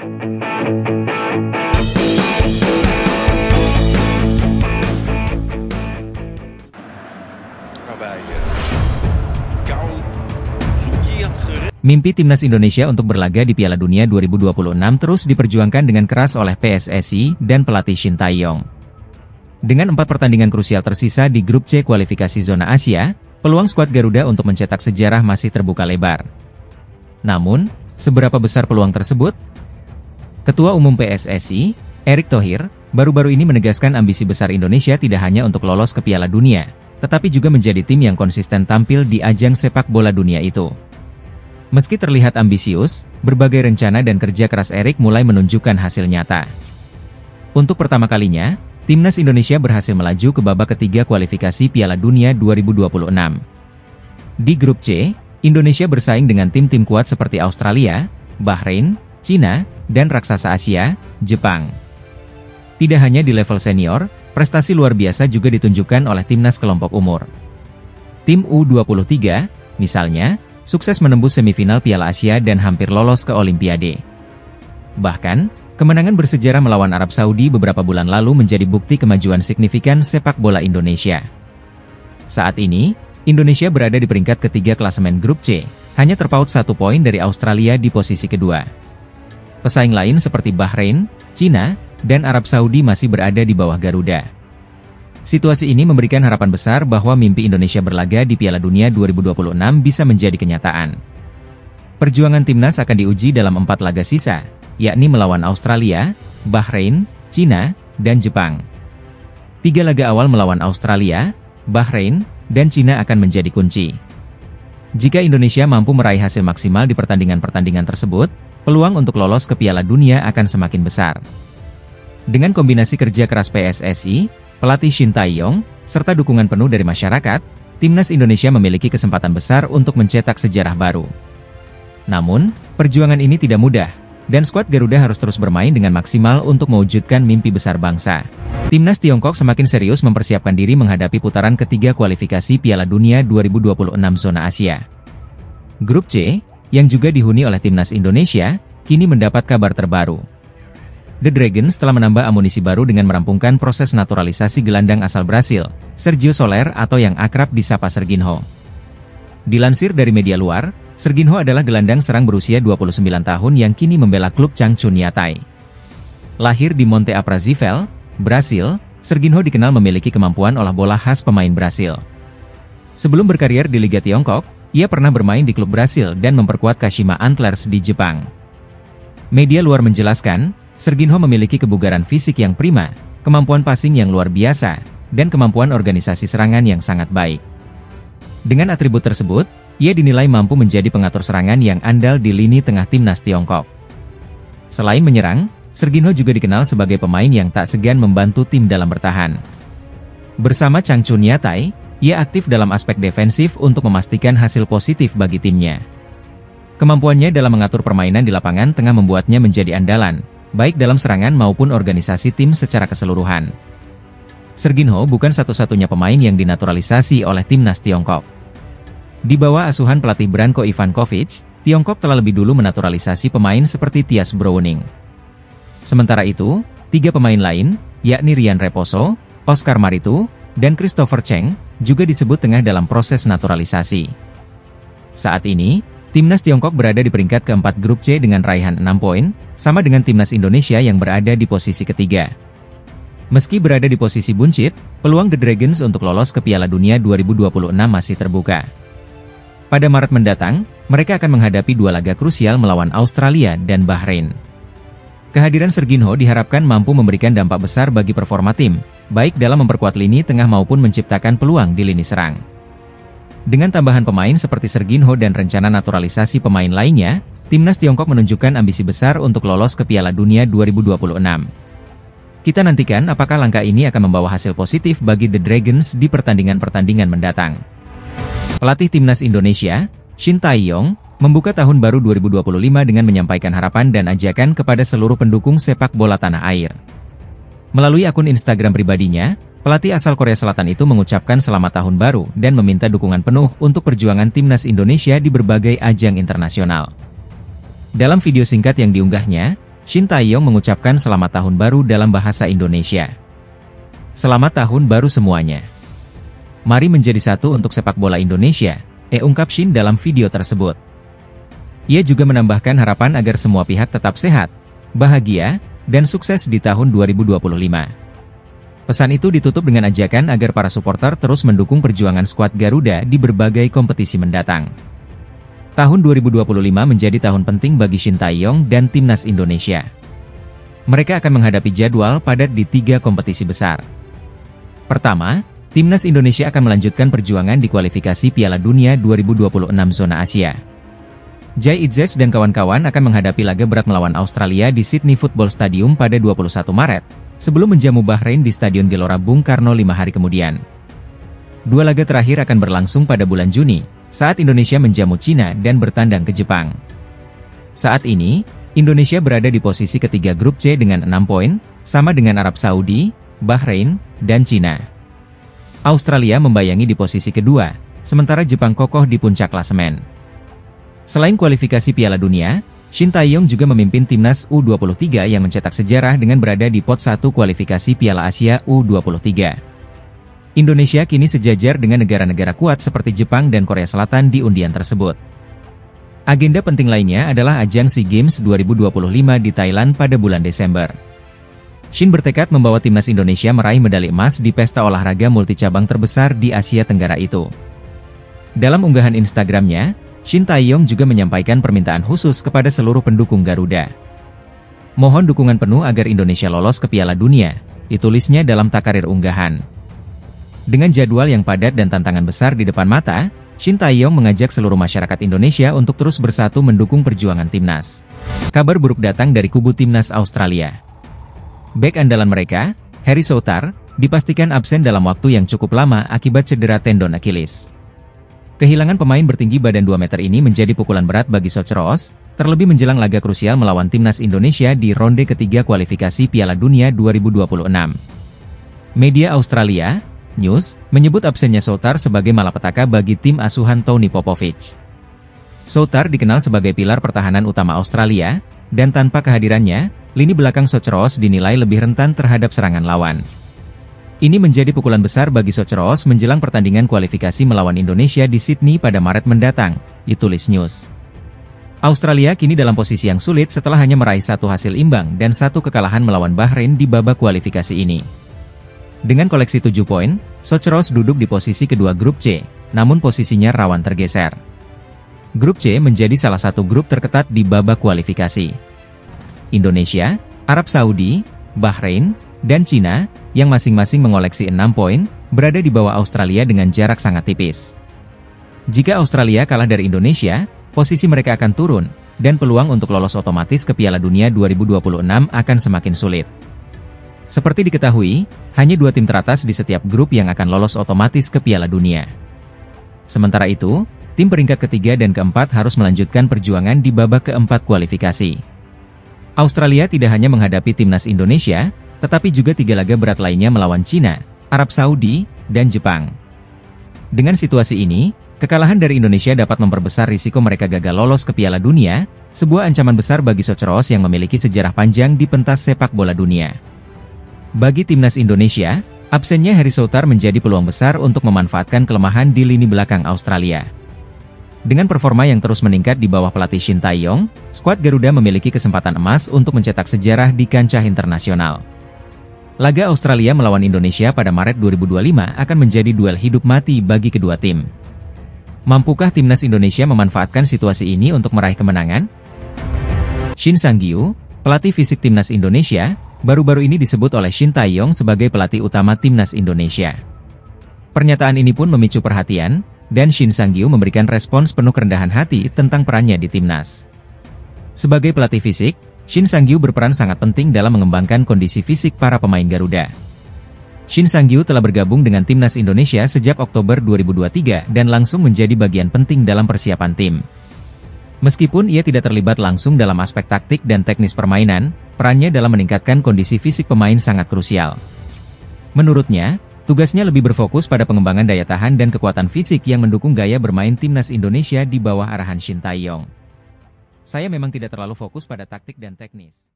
Mimpi timnas Indonesia untuk berlaga di Piala Dunia 2026 terus diperjuangkan dengan keras oleh PSSI dan pelatih Shin Tae-yong. Dengan 4 pertandingan krusial tersisa di grup C kualifikasi zona Asia, peluang skuad Garuda untuk mencetak sejarah masih terbuka lebar. Namun, seberapa besar peluang tersebut? Ketua Umum PSSI, Erick Thohir, baru-baru ini menegaskan ambisi besar Indonesia tidak hanya untuk lolos ke Piala Dunia, tetapi juga menjadi tim yang konsisten tampil di ajang sepak bola dunia itu. Meski terlihat ambisius, berbagai rencana dan kerja keras Erick mulai menunjukkan hasil nyata. Untuk pertama kalinya, timnas Indonesia berhasil melaju ke babak ketiga kualifikasi Piala Dunia 2026. Di grup C, Indonesia bersaing dengan tim-tim kuat seperti Australia, Bahrain, Cina, dan raksasa Asia, Jepang. Tidak hanya di level senior, prestasi luar biasa juga ditunjukkan oleh timnas kelompok umur. Tim U23, misalnya, sukses menembus semifinal Piala Asia dan hampir lolos ke Olimpiade. Bahkan, kemenangan bersejarah melawan Arab Saudi beberapa bulan lalu menjadi bukti kemajuan signifikan sepak bola Indonesia. Saat ini, Indonesia berada di peringkat ketiga klasemen grup C, hanya terpaut 1 poin dari Australia di posisi kedua. Pesaing lain seperti Bahrain, Cina, dan Arab Saudi masih berada di bawah Garuda. Situasi ini memberikan harapan besar bahwa mimpi Indonesia berlaga di Piala Dunia 2026 bisa menjadi kenyataan. Perjuangan timnas akan diuji dalam 4 laga sisa, yakni melawan Australia, Bahrain, Cina, dan Jepang. 3 laga awal melawan Australia, Bahrain, dan Cina akan menjadi kunci. Jika Indonesia mampu meraih hasil maksimal di pertandingan-pertandingan tersebut, peluang untuk lolos ke Piala Dunia akan semakin besar. Dengan kombinasi kerja keras PSSI, pelatih Shin Tae-yong, serta dukungan penuh dari masyarakat, timnas Indonesia memiliki kesempatan besar untuk mencetak sejarah baru. Namun, perjuangan ini tidak mudah, dan skuad Garuda harus terus bermain dengan maksimal untuk mewujudkan mimpi besar bangsa. Timnas Tiongkok semakin serius mempersiapkan diri menghadapi putaran ketiga kualifikasi Piala Dunia 2026 zona Asia. Grup C, yang juga dihuni oleh timnas Indonesia, kini mendapat kabar terbaru. The Dragons telah menambah amunisi baru dengan merampungkan proses naturalisasi gelandang asal Brasil, Sergio Soler atau yang akrab disapa Serginho. Dilansir dari media luar, Serginho adalah gelandang serang berusia 29 tahun yang kini membela klub Changchun Yatai. Lahir di Monte Aprazível, Brasil, Serginho dikenal memiliki kemampuan olah bola khas pemain Brasil. Sebelum berkarier di Liga Tiongkok, ia pernah bermain di klub Brasil dan memperkuat Kashima Antlers di Jepang. Media luar menjelaskan, Serginho memiliki kebugaran fisik yang prima, kemampuan passing yang luar biasa, dan kemampuan organisasi serangan yang sangat baik. Dengan atribut tersebut, ia dinilai mampu menjadi pengatur serangan yang andal di lini tengah timnas Tiongkok. Selain menyerang, Serginho juga dikenal sebagai pemain yang tak segan membantu tim dalam bertahan. Bersama Changchun Yatai, ia aktif dalam aspek defensif untuk memastikan hasil positif bagi timnya. Kemampuannya dalam mengatur permainan di lapangan tengah membuatnya menjadi andalan, baik dalam serangan maupun organisasi tim secara keseluruhan. Serginho bukan satu-satunya pemain yang dinaturalisasi oleh timnas Tiongkok. Di bawah asuhan pelatih Branko Ivankovic, Tiongkok telah lebih dulu menaturalisasi pemain seperti Thias Browning. Sementara itu, 3 pemain lain, yakni Rian Reposo, Oscar Maritu, dan Christopher Cheng, juga disebut tengah dalam proses naturalisasi. Saat ini, timnas Tiongkok berada di peringkat keempat grup C dengan raihan 6 poin, sama dengan timnas Indonesia yang berada di posisi ketiga. Meski berada di posisi buncit, peluang The Dragons untuk lolos ke Piala Dunia 2026 masih terbuka. Pada Maret mendatang, mereka akan menghadapi 2 laga krusial melawan Australia dan Bahrain. Kehadiran Serginho diharapkan mampu memberikan dampak besar bagi performa tim, baik dalam memperkuat lini tengah maupun menciptakan peluang di lini serang. Dengan tambahan pemain seperti Serginho dan rencana naturalisasi pemain lainnya, timnas Tiongkok menunjukkan ambisi besar untuk lolos ke Piala Dunia 2026. Kita nantikan apakah langkah ini akan membawa hasil positif bagi The Dragons di pertandingan-pertandingan mendatang. Pelatih timnas Indonesia, Shin Tae-yong, membuka tahun baru 2025 dengan menyampaikan harapan dan ajakan kepada seluruh pendukung sepak bola tanah air. Melalui akun Instagram pribadinya, pelatih asal Korea Selatan itu mengucapkan selamat tahun baru dan meminta dukungan penuh untuk perjuangan timnas Indonesia di berbagai ajang internasional. Dalam video singkat yang diunggahnya, Shin Tae-yong mengucapkan selamat tahun baru dalam bahasa Indonesia. Selamat tahun baru semuanya. Mari menjadi satu untuk sepak bola Indonesia, ungkap Shin dalam video tersebut. Ia juga menambahkan harapan agar semua pihak tetap sehat, bahagia, dan sukses di tahun 2025. Pesan itu ditutup dengan ajakan agar para supporter terus mendukung perjuangan skuad Garuda di berbagai kompetisi mendatang. Tahun 2025 menjadi tahun penting bagi Shin Tae-yong dan Timnas Indonesia. Mereka akan menghadapi jadwal padat di 3 kompetisi besar. Pertama, Timnas Indonesia akan melanjutkan perjuangan di kualifikasi Piala Dunia 2026 zona Asia. Jai Itzes dan kawan-kawan akan menghadapi laga berat melawan Australia di Sydney Football Stadium pada 21 Maret, sebelum menjamu Bahrain di Stadion Gelora Bung Karno 5 hari kemudian. 2 laga terakhir akan berlangsung pada bulan Juni, saat Indonesia menjamu Cina dan bertandang ke Jepang. Saat ini, Indonesia berada di posisi ketiga grup C dengan 6 poin, sama dengan Arab Saudi, Bahrain, dan Cina. Australia membayangi di posisi kedua, sementara Jepang kokoh di puncak klasemen. Selain kualifikasi Piala Dunia, Shin Tae-yong juga memimpin Timnas U23 yang mencetak sejarah dengan berada di pot 1 kualifikasi Piala Asia U23. Indonesia kini sejajar dengan negara-negara kuat seperti Jepang dan Korea Selatan di undian tersebut. Agenda penting lainnya adalah ajang SEA Games 2025 di Thailand pada bulan Desember. Shin bertekad membawa Timnas Indonesia meraih medali emas di pesta olahraga multicabang terbesar di Asia Tenggara itu. Dalam unggahan Instagramnya, Shin Tae-yong juga menyampaikan permintaan khusus kepada seluruh pendukung Garuda. Mohon dukungan penuh agar Indonesia lolos ke Piala Dunia, ditulisnya dalam takarir unggahan. Dengan jadwal yang padat dan tantangan besar di depan mata, Shin Tae-yong mengajak seluruh masyarakat Indonesia untuk terus bersatu mendukung perjuangan Timnas. Kabar buruk datang dari kubu Timnas Australia. Bek andalan mereka, Harry Souttar, dipastikan absen dalam waktu yang cukup lama akibat cedera tendon Achilles. Kehilangan pemain bertinggi badan 2 meter ini menjadi pukulan berat bagi Socceroos, terlebih menjelang laga krusial melawan Timnas Indonesia di ronde ketiga kualifikasi Piala Dunia 2026. Media Australia News, menyebut absennya Souttar sebagai malapetaka bagi tim asuhan Tony Popovic. Souttar dikenal sebagai pilar pertahanan utama Australia, dan tanpa kehadirannya, lini belakang Socceroos dinilai lebih rentan terhadap serangan lawan. Ini menjadi pukulan besar bagi Socceroos menjelang pertandingan kualifikasi melawan Indonesia di Sydney pada Maret mendatang, ditulis News. Australia kini dalam posisi yang sulit setelah hanya meraih 1 hasil imbang dan 1 kekalahan melawan Bahrain di babak kualifikasi ini. Dengan koleksi 7 poin, Socceroos duduk di posisi kedua grup C, namun posisinya rawan tergeser. Grup C menjadi salah satu grup terketat di babak kualifikasi. Indonesia, Arab Saudi, Bahrain, dan Cina, yang masing-masing mengoleksi 6 poin, berada di bawah Australia dengan jarak sangat tipis. Jika Australia kalah dari Indonesia, posisi mereka akan turun, dan peluang untuk lolos otomatis ke Piala Dunia 2026 akan semakin sulit. Seperti diketahui, hanya 2 tim teratas di setiap grup yang akan lolos otomatis ke Piala Dunia. Sementara itu, tim peringkat ketiga dan keempat harus melanjutkan perjuangan di babak keempat kualifikasi. Australia tidak hanya menghadapi Timnas Indonesia, tetapi juga 3 laga berat lainnya melawan Cina, Arab Saudi, dan Jepang. Dengan situasi ini, kekalahan dari Indonesia dapat memperbesar risiko mereka gagal lolos ke Piala Dunia, sebuah ancaman besar bagi Socceroos yang memiliki sejarah panjang di pentas sepak bola dunia. Bagi Timnas Indonesia, absennya Harry Souttar menjadi peluang besar untuk memanfaatkan kelemahan di lini belakang Australia. Dengan performa yang terus meningkat di bawah pelatih Shin Tae-yong, skuad Garuda memiliki kesempatan emas untuk mencetak sejarah di kancah internasional. Laga Australia melawan Indonesia pada Maret 2025 akan menjadi duel hidup mati bagi kedua tim. Mampukah Timnas Indonesia memanfaatkan situasi ini untuk meraih kemenangan? Shin Sang-gyu, pelatih fisik Timnas Indonesia, baru-baru ini disebut oleh Shin Tae-yong sebagai pelatih utama Timnas Indonesia. Pernyataan ini pun memicu perhatian, dan Shin Sang-gyu memberikan respons penuh kerendahan hati tentang perannya di Timnas. Sebagai pelatih fisik, Shin Sang-gyu berperan sangat penting dalam mengembangkan kondisi fisik para pemain Garuda. Shin Sang-gyu telah bergabung dengan Timnas Indonesia sejak Oktober 2023 dan langsung menjadi bagian penting dalam persiapan tim. Meskipun ia tidak terlibat langsung dalam aspek taktik dan teknis permainan, perannya dalam meningkatkan kondisi fisik pemain sangat krusial. Menurutnya, tugasnya lebih berfokus pada pengembangan daya tahan dan kekuatan fisik yang mendukung gaya bermain Timnas Indonesia di bawah arahan Shin Tae-yong. Saya memang tidak terlalu fokus pada taktik dan teknis.